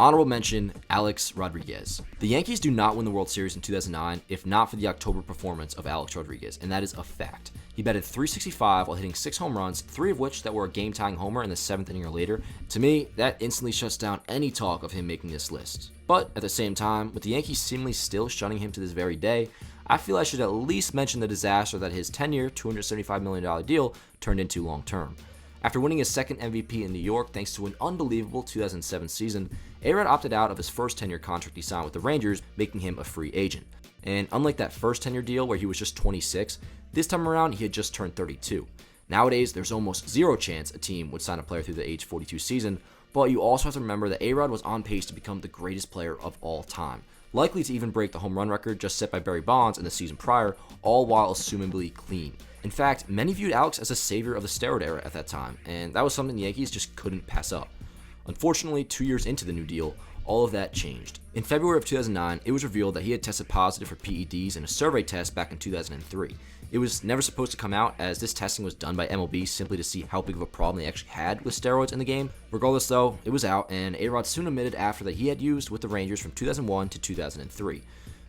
Honorable mention, Alex Rodriguez. The Yankees do not win the World Series in 2009 if not for the October performance of Alex Rodriguez, and that is a fact. He batted .365 while hitting 6 home runs, 3 of which that were a game-tying homer in the 7th inning or later. To me, that instantly shuts down any talk of him making this list. But at the same time, with the Yankees seemingly still shunning him to this very day, I feel I should at least mention the disaster that his 10-year, $275 million deal turned into long-term. After winning his second MVP in New York thanks to an unbelievable 2007 season, A-Rod opted out of his first 10-year contract he signed with the Rangers, making him a free agent. And unlike that first 10-year deal where he was just 26, this time around he had just turned 32. Nowadays, there's almost zero chance a team would sign a player through the age 42 season, but you also have to remember that A-Rod was on pace to become the greatest player of all time, likely to even break the home run record just set by Barry Bonds in the season prior, all while assumably clean. In fact, many viewed Alex as a savior of the steroid era at that time, and that was something the Yankees just couldn't pass up. Unfortunately, 2 years into the new deal, all of that changed. In February of 2009, it was revealed that he had tested positive for PEDs in a survey test back in 2003. It was never supposed to come out, as this testing was done by MLB simply to see how big of a problem they actually had with steroids in the game. Regardless though, it was out, and A-Rod soon admitted after that he had used with the Rangers from 2001 to 2003.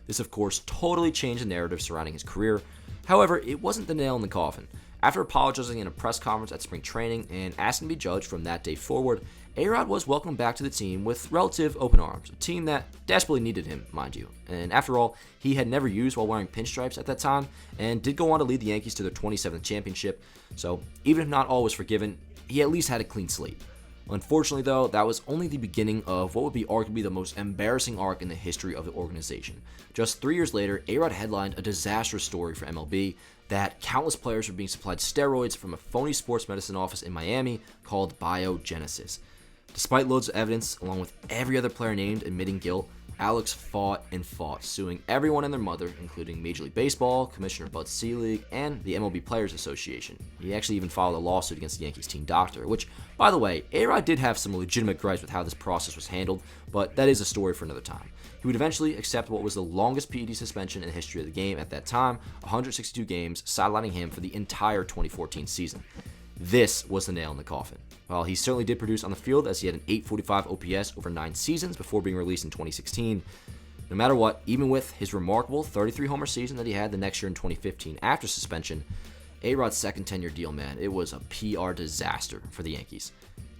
This of course totally changed the narrative surrounding his career. However, it wasn't the nail in the coffin. After apologizing in a press conference at spring training and asking to be judged from that day forward, A-Rod was welcomed back to the team with relative open arms, a team that desperately needed him, mind you. And after all, he had never used while wearing pinstripes at that time, and did go on to lead the Yankees to their 27th championship, so even if not all was forgiven, he at least had a clean slate. Unfortunately though, that was only the beginning of what would be arguably the most embarrassing arc in the history of the organization. Just 3 years later, A-Rod headlined a disastrous story for MLB that countless players were being supplied steroids from a phony sports medicine office in Miami called Biogenesis. Despite loads of evidence, along with every other player named admitting guilt, Alex fought and fought, suing everyone and their mother, including Major League Baseball, Commissioner Bud Selig, and the MLB Players Association. He actually even filed a lawsuit against the Yankees team doctor, which, by the way, A-Rod did have some legitimate gripes with how this process was handled, but that is a story for another time. He would eventually accept what was the longest PED suspension in the history of the game at that time, 162 games, sidelining him for the entire 2014 season. This was the nail in the coffin. While he certainly did produce on the field, as he had an .845 OPS over 9 seasons before being released in 2016, no matter what, even with his remarkable 33-homer season that he had the next year in 2015 after suspension, A-Rod's second 10-year deal, man, it was a PR disaster for the Yankees.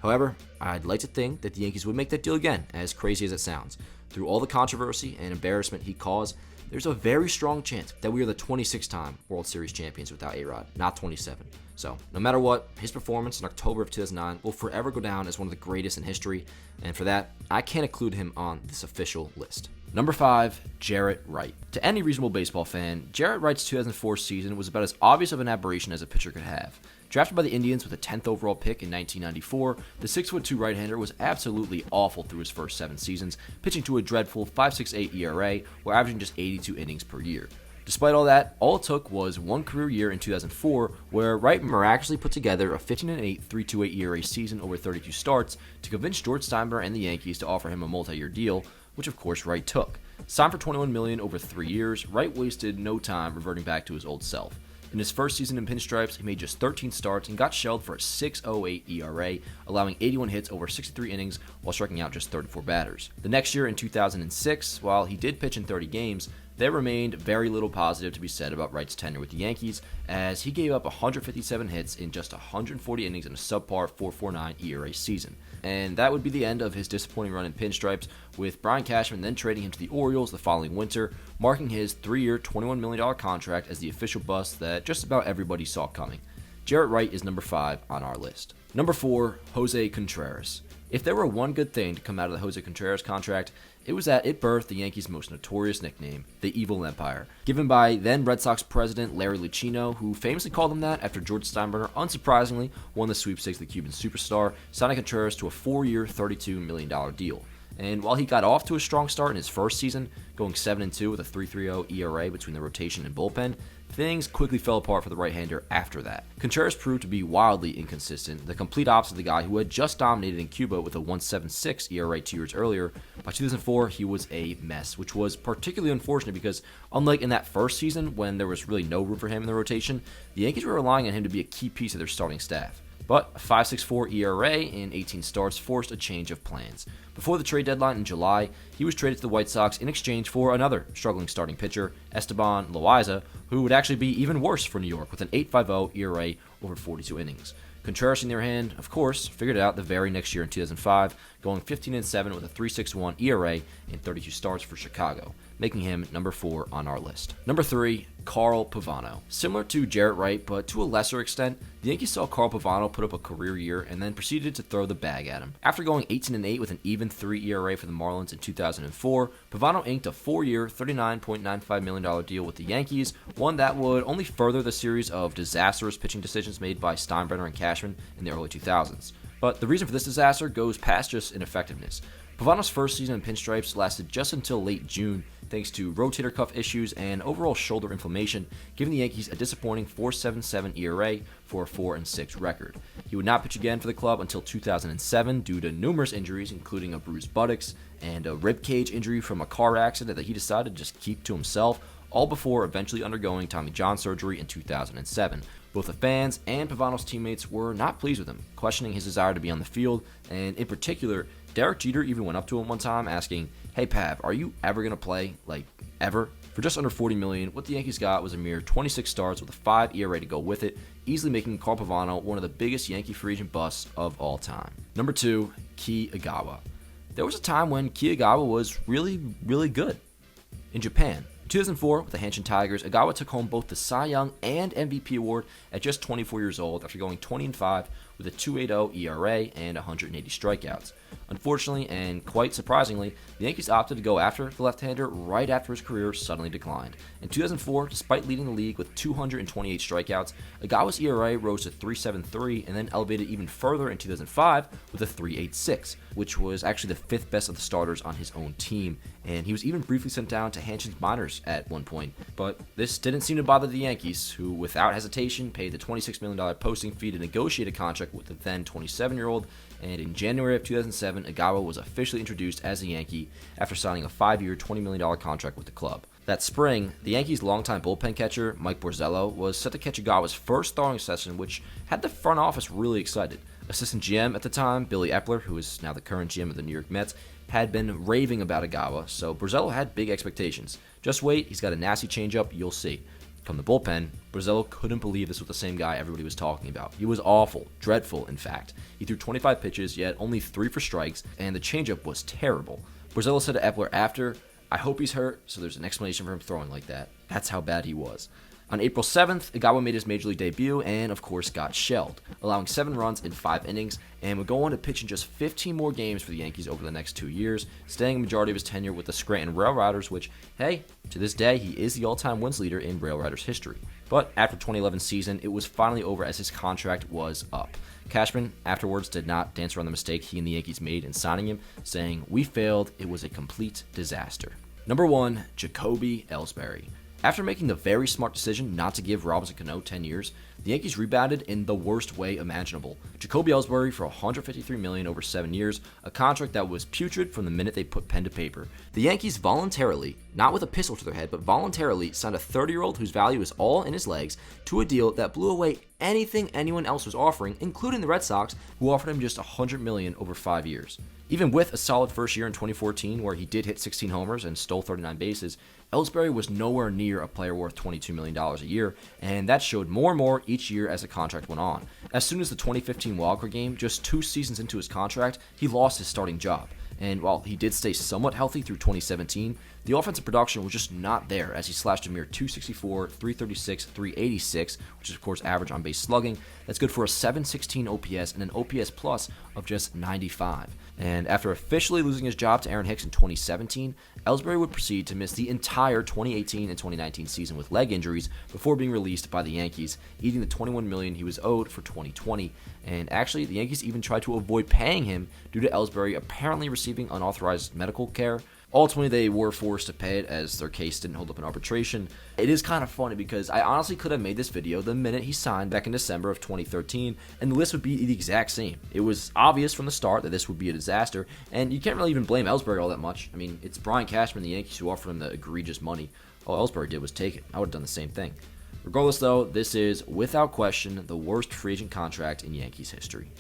However, I'd like to think that the Yankees would make that deal again, as crazy as it sounds. Through all the controversy and embarrassment he caused, there's a very strong chance that we are the 26th-time World Series champions without A-Rod, not 27. So, no matter what, his performance in October of 2009 will forever go down as one of the greatest in history, and for that, I can't include him on this official list. Number 5, Jarrett Wright. To any reasonable baseball fan, Jarrett Wright's 2004 season was about as obvious of an aberration as a pitcher could have. Drafted by the Indians with a 10th overall pick in 1994, the 6'2" right-hander was absolutely awful through his first 7 seasons, pitching to a dreadful 5.68 ERA while averaging just 82 innings per year. Despite all that, all it took was one career year in 2004 where Wright miraculously put together a 15-8, 3.28 ERA season over 32 starts to convince George Steinbrenner and the Yankees to offer him a multi-year deal, which of course Wright took. Signed for $21 million over 3 years, Wright wasted no time reverting back to his old self. In his first season in pinstripes, he made just 13 starts and got shelled for a 6.08 ERA, allowing 81 hits over 63 innings while striking out just 34 batters. The next year in 2006, while he did pitch in 30 games, there remained very little positive to be said about Wright's tenure with the Yankees, as he gave up 157 hits in just 140 innings in a subpar 4.49 ERA season. And that would be the end of his disappointing run in pinstripes, with Brian Cashman then trading him to the Orioles the following winter, marking his 3-year, $21 million contract as the official bust that just about everybody saw coming. Jarrett Wright is number 5 on our list. Number 4, Jose Contreras. If there were one good thing to come out of the Jose Contreras contract, it was that it birthed the Yankees' most notorious nickname, the Evil Empire, given by then Red Sox president Larry Lucchino, who famously called him that after George Steinbrenner unsurprisingly won the sweepstakes of the Cuban superstar, signing Contreras to a 4-year, $32 million deal. And while he got off to a strong start in his first season, going 7-2 with a 3.30 ERA between the rotation and bullpen, things quickly fell apart for the right-hander after that. Contreras proved to be wildly inconsistent, the complete opposite of the guy who had just dominated in Cuba with a 1.76 ERA 2 years earlier. By 2004, he was a mess, which was particularly unfortunate because, unlike in that first season when there was really no room for him in the rotation, the Yankees were relying on him to be a key piece of their starting staff. But a 5.64 ERA in 18 starts forced a change of plans. Before the trade deadline in July, he was traded to the White Sox in exchange for another struggling starting pitcher, Esteban Loaiza, who would actually be even worse for New York with an 8.50 ERA over 42 innings. Contreras, on the other hand, of course, figured it out the very next year in 2005, going 15-7 with a 3.61 ERA in 32 starts for Chicago, making him number 4 on our list. Number 3, Carl Pavano. Similar to Jarrett Wright, but to a lesser extent, the Yankees saw Carl Pavano put up a career year and then proceeded to throw the bag at him. After going 18-8 with an even 3 ERA for the Marlins in 2004, Pavano inked a 4-year, $39.95 million deal with the Yankees, one that would only further the series of disastrous pitching decisions made by Steinbrenner and Cashman in the early 2000s. But the reason for this disaster goes past just ineffectiveness. Pavano's first season in pinstripes lasted just until late June, thanks to rotator cuff issues and overall shoulder inflammation, giving the Yankees a disappointing 4.77 ERA for a 4-6 record. He would not pitch again for the club until 2007 due to numerous injuries, including a bruised buttocks and a rib cage injury from a car accident that he decided to just keep to himself, all before eventually undergoing Tommy John surgery in 2007. Both the fans and Pavano's teammates were not pleased with him, questioning his desire to be on the field, and in particular, Derek Jeter even went up to him one time asking, "Hey Pav, are you ever going to play? Like, ever?" For just under $40 million, what the Yankees got was a mere 26 starts with a 5 ERA to go with it, easily making Carl Pavano one of the biggest Yankee free agent busts of all time. Number 2, Ki Agawa. There was a time when Ki Agawa was really, really good. In Japan, in 2004, with the Hanshin Tigers, Agawa took home both the Cy Young and MVP award at just 24 years old after going 20-5 with a 2.80 ERA and 180 strikeouts. Unfortunately, and quite surprisingly, the Yankees opted to go after the left-hander right after his career suddenly declined. In 2004, despite leading the league with 228 strikeouts, Agawa's ERA rose to 3.73 and then elevated even further in 2005 with a 3.86, which was actually the 5th best of the starters on his own team, and he was even briefly sent down to Hanshin's minors at one point. But this didn't seem to bother the Yankees, who without hesitation paid the $26 million posting fee to negotiate a contract with the then 27-year-old, and in January of 2007, Agawa was officially introduced as a Yankee after signing a 5-year, $20 million contract with the club. That spring, the Yankees' longtime bullpen catcher, Mike Borzello, was set to catch Agawa's first throwing session, which had the front office really excited. Assistant GM at the time, Billy Epler, who is now the current GM of the New York Mets, had been raving about Agawa, so Borzello had big expectations. Just wait, he's got a nasty changeup, you'll see. Come the bullpen, Borzello couldn't believe this was the same guy everybody was talking about. He was awful, dreadful in fact. He threw 25 pitches, yet only 3 for strikes, and the changeup was terrible. Borzello said to Epler after, "I hope he's hurt, so there's an explanation for him throwing like that." That's how bad he was. On April 7th, Agawa made his major league debut and, of course, got shelled, allowing 7 runs in 5 innings, and would go on to pitch in just 15 more games for the Yankees over the next 2 years, staying a majority of his tenure with the Scranton Rail Riders, which, hey, to this day, he is the all-time wins leader in Rail Riders history. But after the 2011 season, it was finally over as his contract was up. Cashman afterwards did not dance around the mistake he and the Yankees made in signing him, saying, "We failed, it was a complete disaster." Number 1, Jacoby Ellsbury. After making the very smart decision not to give Robinson Cano 10 years, the Yankees rebounded in the worst way imaginable. Jacoby Ellsbury for $153 million over 7 years, a contract that was putrid from the minute they put pen to paper. The Yankees voluntarily, not with a pistol to their head, but voluntarily signed a 30-year-old whose value is all in his legs to a deal that blew away anything anyone else was offering, including the Red Sox, who offered him just $100 million over 5 years. Even with a solid first year in 2014, where he did hit 16 homers and stole 39 bases, Ellsbury was nowhere near a player worth $22 million a year, and that showed more and more each year as the contract went on. As soon as the 2015 wildcard game, just 2 seasons into his contract, he lost his starting job. And while he did stay somewhat healthy through 2017, the offensive production was just not there as he slashed a mere 264, 336, 386, which is of course average on base slugging. That's good for a 716 OPS and an OPS plus of just 95. And after officially losing his job to Aaron Hicks in 2017, Ellsbury would proceed to miss the entire 2018 and 2019 season with leg injuries before being released by the Yankees, eating the $21 million he was owed for 2020. And actually, the Yankees even tried to avoid paying him due to Ellsbury apparently receiving unauthorized medical care. Ultimately, they were forced to pay it as their case didn't hold up in arbitration. It is kind of funny because I honestly could have made this video the minute he signed back in December of 2013, and the list would be the exact same. It was obvious from the start that this would be a disaster, and you can't really even blame Ellsbury all that much. I mean, it's Brian Cashman and the Yankees who offered him the egregious money. All Ellsbury did was take it. I would have done the same thing. Regardless, though, this is, without question, the worst free agent contract in Yankees history.